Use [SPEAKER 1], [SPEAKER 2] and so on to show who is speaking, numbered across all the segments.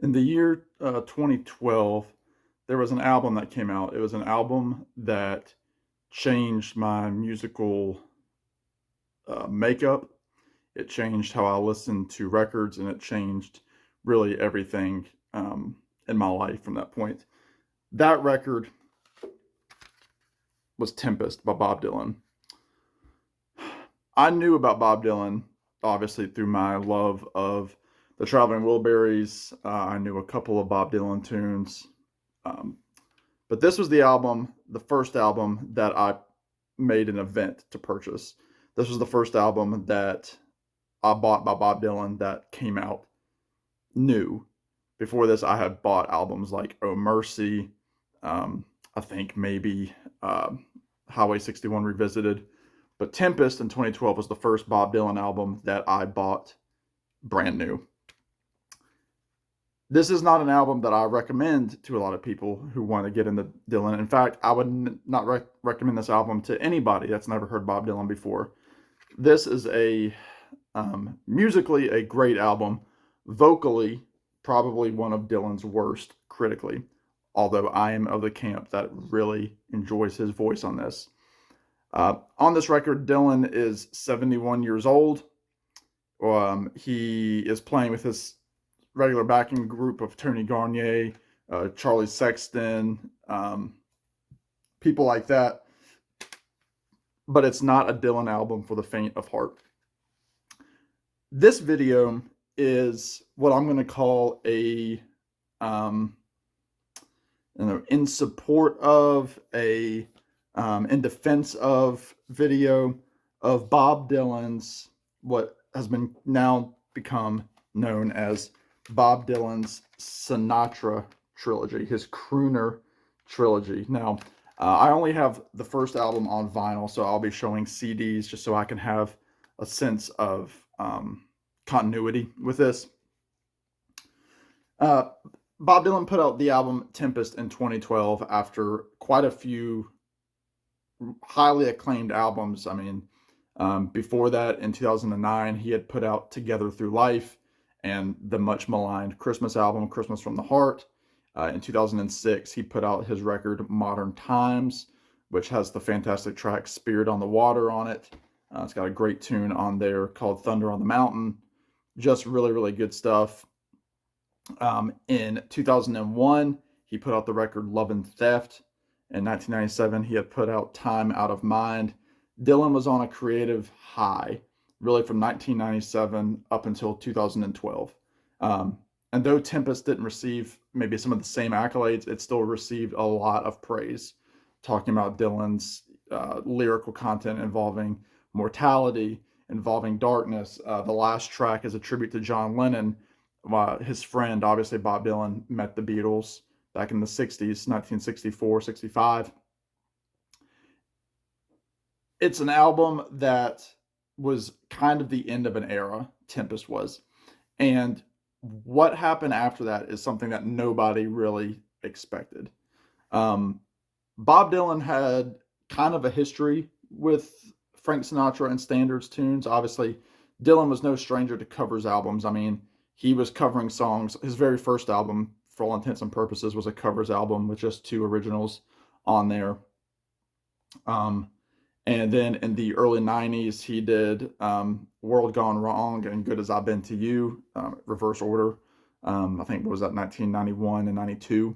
[SPEAKER 1] In the year 2012, there was an album that came out. It was an album that changed my musical makeup. It changed how I listened to records, and it changed really everything in my life from that point. That record was Tempest by Bob Dylan. I knew about Bob Dylan, obviously, through my love of the Traveling Wilburys. I knew a couple of Bob Dylan tunes. Um, but this was the album, the first album that I made an event to purchase. This was the first album that I bought by Bob Dylan that came out new. Before this, I had bought albums like Oh Mercy, I think maybe Highway 61 Revisited. But Tempest in 2012 was the first Bob Dylan album that I bought brand new. This is not an album that I recommend to a lot of people who want to get into Dylan. In fact, I would not recommend this album to anybody that's never heard Bob Dylan before. This is musically a great album, vocally probably one of Dylan's worst critically, although I am of the camp that really enjoys his voice on this. On this record, Dylan is 71 years old. He is playing with his regular backing group of Tony Garnier, Charlie Sexton, people like that. But it's not a Dylan album for the faint of heart. This video is what I'm going to call in support of, in defense of video of Bob Dylan's, what has been now become known as Bob Dylan's Sinatra trilogy, his Crooner trilogy. Now, I only have the first album on vinyl, so I'll be showing CDs just so I can have a sense of continuity with this. Bob Dylan put out the album Tempest in 2012 after quite a few highly acclaimed albums. I mean, before that, in 2009, he had put out Together Through Life and the much maligned Christmas album, Christmas from the Heart. In 2006, he put out his record Modern Times, which has the fantastic track Spirit on the Water on it. It's got a great tune on there called Thunder on the Mountain. Just really, really good stuff. In 2001, he put out the record Love and Theft. In 1997, he had put out Time Out of Mind. Dylan was on a creative high, really from 1997 up until 2012. And though Tempest didn't receive maybe some of the same accolades, it still received a lot of praise, talking about Dylan's lyrical content involving mortality, involving darkness. The last track is a tribute to John Lennon. His friend, obviously Bob Dylan, met the Beatles back in the 60s, 1964, 65. It's an album that was kind of the end of an era, Tempest was. And what happened after that is something that nobody really expected. Bob Dylan had kind of a history with Frank Sinatra and standards tunes. Obviously, Dylan was no stranger to covers albums. I mean, he was covering songs. His very first album, for all intents and purposes, was a covers album with just 2 originals on there. And then in the early 90s, he did World Gone Wrong and Good As I've Been to You, reverse order. I think, what was that, 1991 and 92?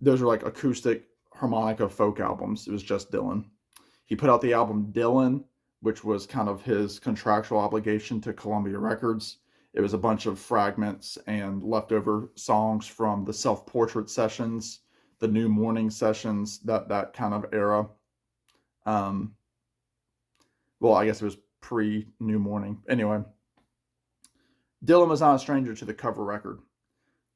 [SPEAKER 1] Those were like acoustic harmonica folk albums. It was just Dylan. He put out the album Dylan, which was kind of his contractual obligation to Columbia Records. It was a bunch of fragments and leftover songs from the Self-Portrait sessions, the New Morning sessions, that kind of era. Well, I guess it was pre-New Morning. Anyway, Dylan was not a stranger to the cover record.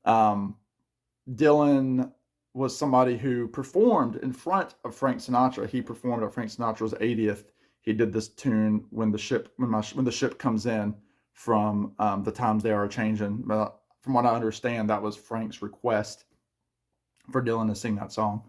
[SPEAKER 1] Dylan was somebody who performed in front of Frank Sinatra. He performed at Frank Sinatra's 80th. He did this tune when the ship comes in from The Times They Are Changing. From what I understand, that was Frank's request for Dylan to sing that song.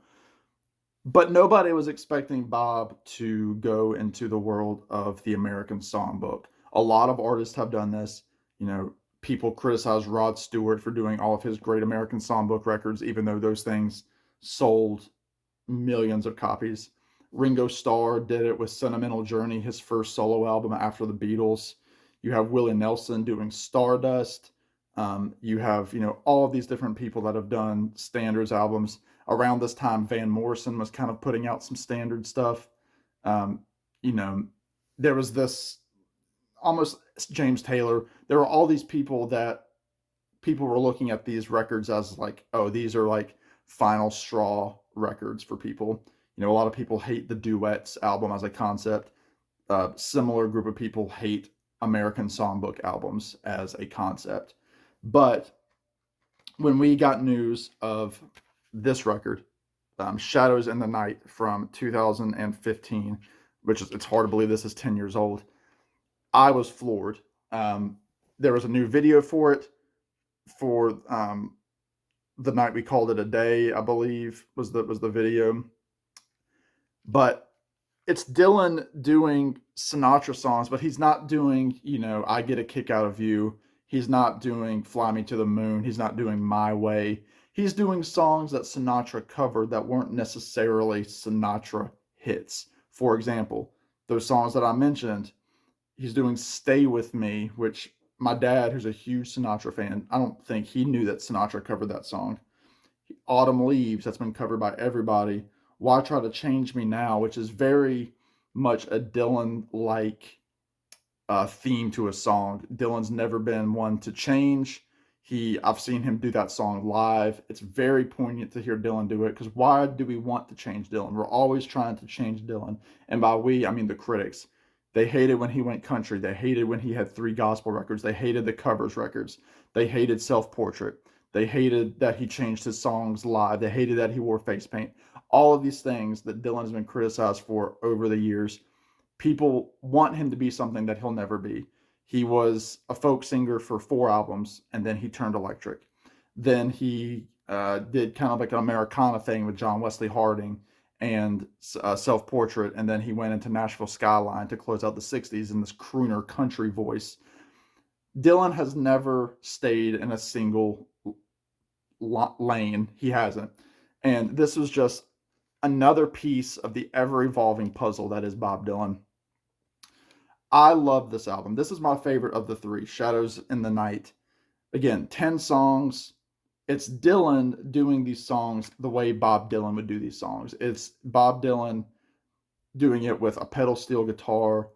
[SPEAKER 1] But nobody was expecting Bob to go into the world of the American songbook. A lot of artists have done this. You know, people criticize Rod Stewart for doing all of his Great American Songbook records, even though those things sold millions of copies. Ringo Starr did it with Sentimental Journey, his first solo album after the Beatles. You have Willie Nelson doing Stardust. You have, all of these different people that have done standards albums. Around this time, Van Morrison was kind of putting out some standard stuff. Um, you know, there was this almost James Taylor. There were all these people that people were looking at these records as like, oh, these are like final straw records for people. A lot of people hate the Duets album as a concept. Similar group of people hate American Songbook albums as a concept. But when we got news of this record, Shadows in the Night from 2015, which is, it's hard to believe this is 10 years old, I was floored. There was a new video for it for the night we called it a day, I believe was the video. But it's Dylan doing Sinatra songs, but he's not doing, I Get a Kick Out of You. He's not doing Fly Me to the Moon. He's not doing My Way. He's doing songs that Sinatra covered that weren't necessarily Sinatra hits. For example, those songs that I mentioned, he's doing Stay With Me, which my dad, who's a huge Sinatra fan, I don't think he knew that Sinatra covered that song. Autumn Leaves, that's been covered by everybody. Why Try to Change Me Now, which is very much a Dylan-like theme to a song. Dylan's never been one to change. I've seen him do that song live. It's very poignant to hear Dylan do it, because why do we want to change Dylan? We're always trying to change Dylan. And by we, I mean the critics. They hated when he went country. They hated when he had 3 gospel records. They hated the covers records. They hated Self-Portrait. They hated that he changed his songs live. They hated that he wore face paint. All of these things that Dylan has been criticized for over the years, people want him to be something that he'll never be. He was a folk singer for 4 albums, and then he turned electric. Then he did kind of like an Americana thing with John Wesley Harding and Self-Portrait, and then he went into Nashville Skyline to close out the 60s in this crooner country voice. Dylan has never stayed in a single lane. He hasn't. And this was just another piece of the ever-evolving puzzle that is Bob Dylan. I love this album. This is my favorite of the 3, Shadows in the Night. Again, 10 songs. It's Dylan doing these songs the way Bob Dylan would do these songs. It's Bob Dylan doing it with a pedal steel guitar,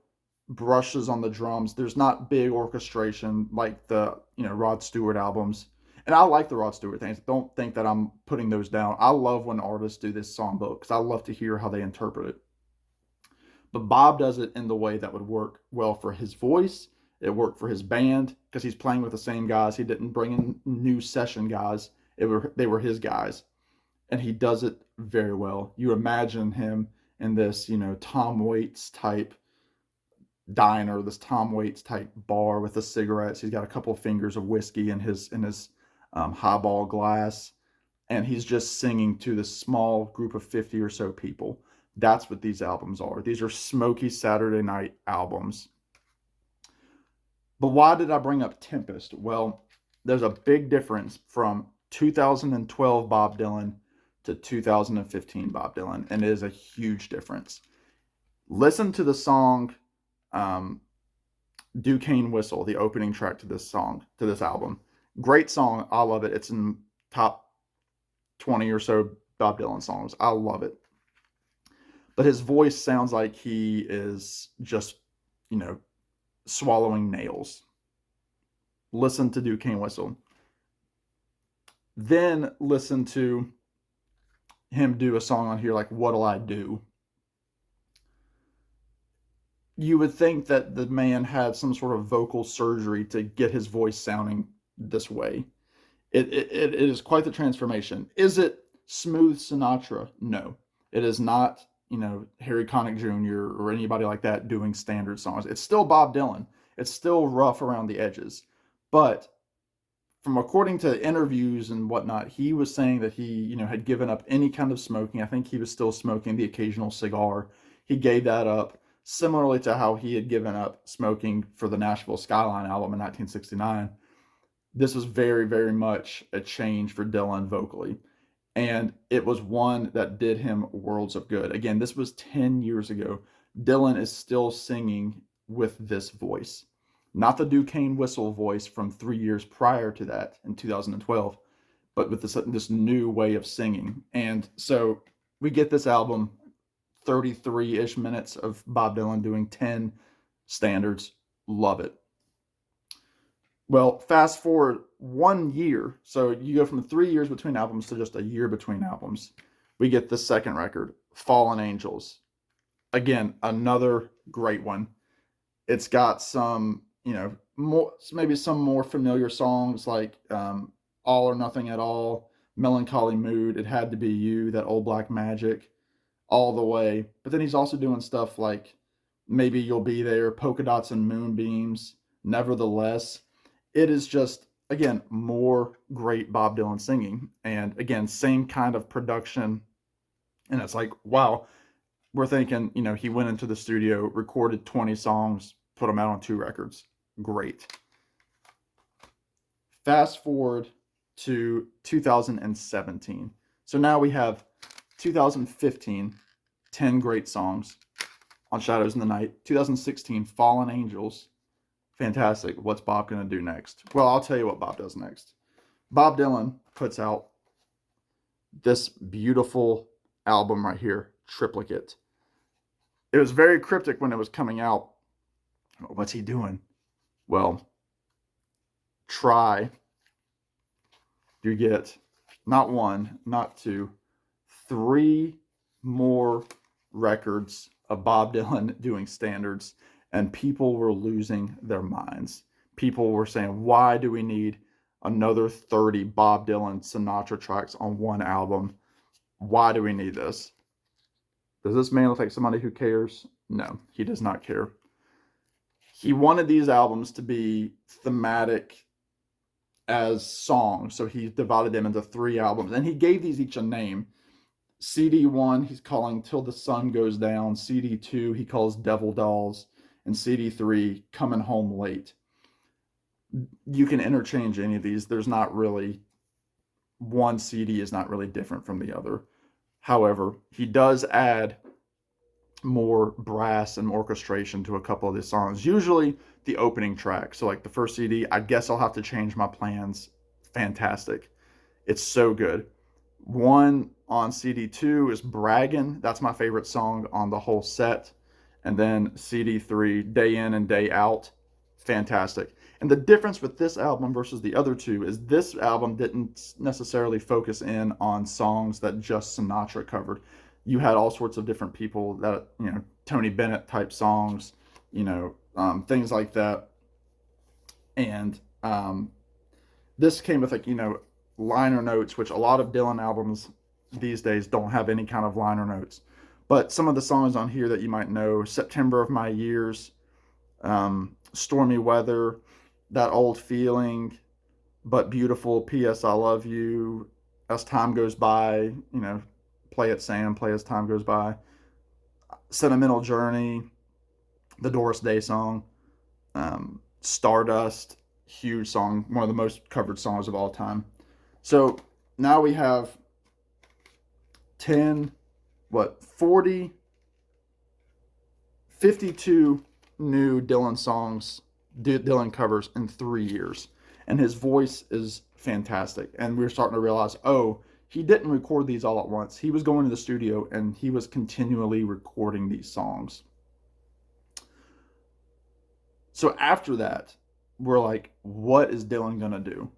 [SPEAKER 1] brushes on the drums. There's not big orchestration like the, Rod Stewart albums. And I like the Rod Stewart things. Don't think that I'm putting those down. I love when artists do this songbook because I love to hear how they interpret it. But Bob does it in the way that would work well for his voice. It worked for his band because he's playing with the same guys. He didn't bring in new session guys. They were his guys. And he does it very well. You imagine him in this, Tom Waits type diner, this Tom Waits type bar with the cigarettes. He's got a couple of fingers of whiskey in his highball glass, and he's just singing to this small group of 50 or so people. That's what these albums are. These are smoky Saturday night albums. But why did I bring up Tempest? Well, there's a big difference from 2012 Bob Dylan to 2015 Bob Dylan, and it is a huge difference. Listen to the song Duquesne Whistle, the opening track to this album. Great song. I love it. It's in top 20 or so Bob Dylan songs. I love it. But his voice sounds like he is just, swallowing nails. Listen to Duquesne Whistle. Then listen to him do a song on here like What'll I Do? You would think that the man had some sort of vocal surgery to get his voice sounding this way. It is quite the transformation. Is it smooth Sinatra? No. It is not, Harry Connick Jr. or anybody like that doing standard songs. It's still Bob Dylan. It's still rough around the edges. But from according to interviews and whatnot, he was saying that he, had given up any kind of smoking. I think he was still smoking the occasional cigar. He gave that up, similarly to how he had given up smoking for the Nashville Skyline album in 1969. This was very, very much a change for Dylan vocally. And it was one that did him worlds of good. Again, this was 10 years ago. Dylan is still singing with this voice. Not the Duquesne whistle voice from 3 years prior to that in 2012, but with this new way of singing. And so we get this album, 33-ish minutes of Bob Dylan doing 10 standards. Love it. Well, fast forward 1 year. So you go from 3 years between albums to just a year between albums. We get the second record, Fallen Angels. Again, another great one. It's got some, more, maybe some more familiar songs like All or Nothing at All, Melancholy Mood, It Had to Be You, That Old Black Magic, All the Way. But then he's also doing stuff like Maybe You'll Be There, Polka Dots and Moonbeams, Nevertheless. It is just, again, more great Bob Dylan singing. And again, same kind of production. And it's like, wow, we're thinking, he went into the studio, recorded 20 songs, put them out on 2 records. Great. Fast forward to 2017. So now we have 2015, 10 great songs on Shadows in the Night. 2016, Fallen Angels. Fantastic. What's Bob going to do next? Well, I'll tell you what Bob does next. Bob Dylan puts out this beautiful album right here, Triplicate. It was very cryptic when it was coming out. What's he doing? Well, try to get not 1, not 2, 3 more records of Bob Dylan doing standards, and people were losing their minds. People were saying, why do we need another 30 Bob Dylan Sinatra tracks on one album? Why do we need this? Does this man look like somebody who cares? No, he does not care. He wanted these albums to be thematic as songs, so he divided them into 3 albums, and he gave these each a name. CD 1, he's calling Till the Sun Goes Down. CD 2, he calls Devil Dolls. And CD 3, Coming Home Late. You can interchange any of these. There's not really, one CD is not really different from the other. However, he does add more brass and orchestration to a couple of these songs. Usually the opening track. So like the first CD, I Guess I'll Have to Change My Plans. Fantastic. It's so good. One on CD 2 is Braggin'. That's my favorite song on the whole set. And then CD 3, Day In and Day Out. Fantastic. And the difference with this album versus the other 2 is this album didn't necessarily focus in on songs that just Sinatra covered. You had all sorts of different people that, Tony Bennett type songs, things like that. And this came with liner notes, which a lot of Dylan albums these days don't have any kind of liner notes. But some of the songs on here that you might know, September of My Years, Stormy Weather, That Old Feeling, But Beautiful, P.S. I Love You, As Time Goes By, Play It Sam, Play As Time Goes By, Sentimental Journey, the Doris Day song, Stardust, huge song, one of the most covered songs of all time. So now we have 52 new Dylan songs, Dylan covers in 3 years. And his voice is fantastic. And we're starting to realize, he didn't record these all at once. He was going to the studio and he was continually recording these songs. So after that, we're like, what is Dylan going to do?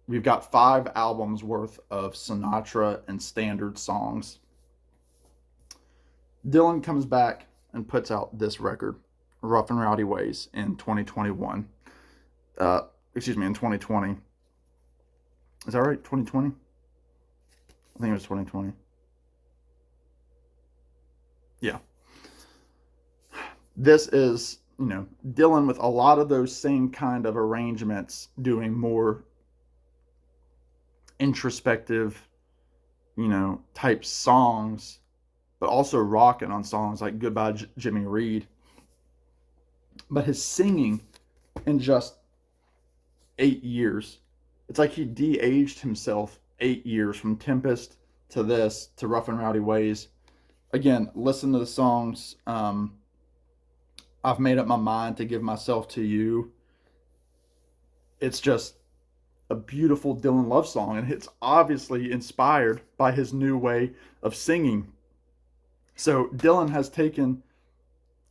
[SPEAKER 1] We've got 5 albums worth of Sinatra and standard songs. Dylan comes back and puts out this record, Rough and Rowdy Ways, in 2021. In 2020. Is that right? 2020? I think it was 2020. Yeah. This is, Dylan with a lot of those same kind of arrangements, doing more introspective, type songs, but also rocking on songs like Goodbye Jimmy Reed. But his singing and just 8 years. It's like he de-aged himself 8 years from Tempest to this to Rough and Rowdy Ways. Again, listen to the songs. I've made up my mind to give myself to you. It's just a beautiful Dylan love song, and it's obviously inspired by his new way of singing. So Dylan has taken,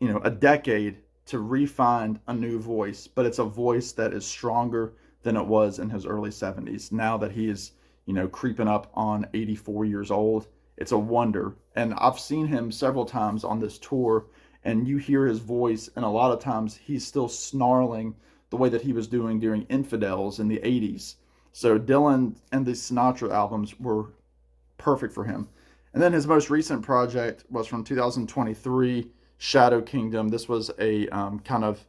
[SPEAKER 1] a decade to refine a new voice, but it's a voice that is stronger than it was in his early 70s. Now that he is, creeping up on 84 years old, it's a wonder. And I've seen him several times on this tour, and you hear his voice, and a lot of times he's still snarling the way that he was doing during Infidels in the 80s. So Dylan and the Sinatra albums were perfect for him. And then his most recent project was from 2023, Shadow Kingdom. This was a kind of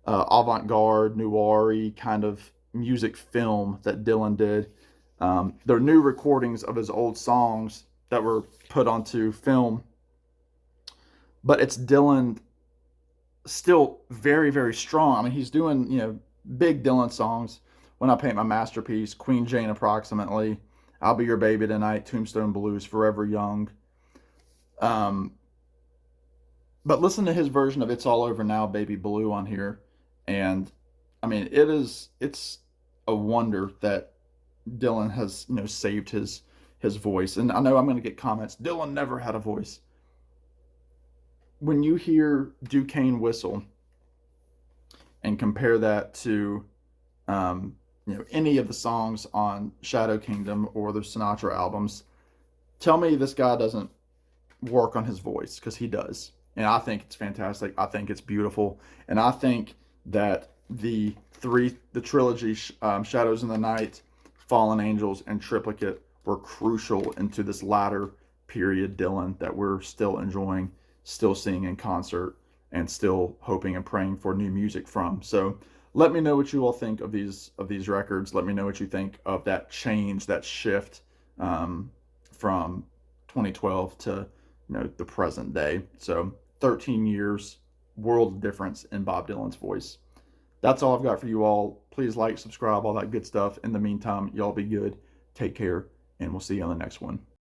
[SPEAKER 1] avant-garde, noir-y kind of music film that Dylan did. They're new recordings of his old songs that were put onto film. But it's Dylan still very, very strong. I mean, he's doing, big Dylan songs. When I Paint My Masterpiece, Queen Jane Approximately, I'll Be Your Baby Tonight, Tombstone Blues, Forever Young. But listen to his version of It's All Over Now, Baby Blue on here. And I mean, it's a wonder that Dylan has, saved his voice. And I know I'm going to get comments, Dylan never had a voice. When you hear Duquesne whistle and compare that to, any of the songs on Shadow Kingdom or the Sinatra albums, tell me this guy doesn't work on his voice, because he does. And I think it's fantastic. I think it's beautiful. And I think that the trilogy, Shadows in the Night, Fallen Angels, and Triplicate were crucial into this latter period Dylan that we're still enjoying, still seeing in concert, and still hoping and praying for new music from. So let me know what you all think of these records. Let me know what you think of that change, that shift from 2012 to the present day. So 13 years, world difference in Bob Dylan's voice. That's all I've got for you all. Please like, subscribe, all that good stuff. In the meantime, y'all be good, take care, and we'll see you on the next one.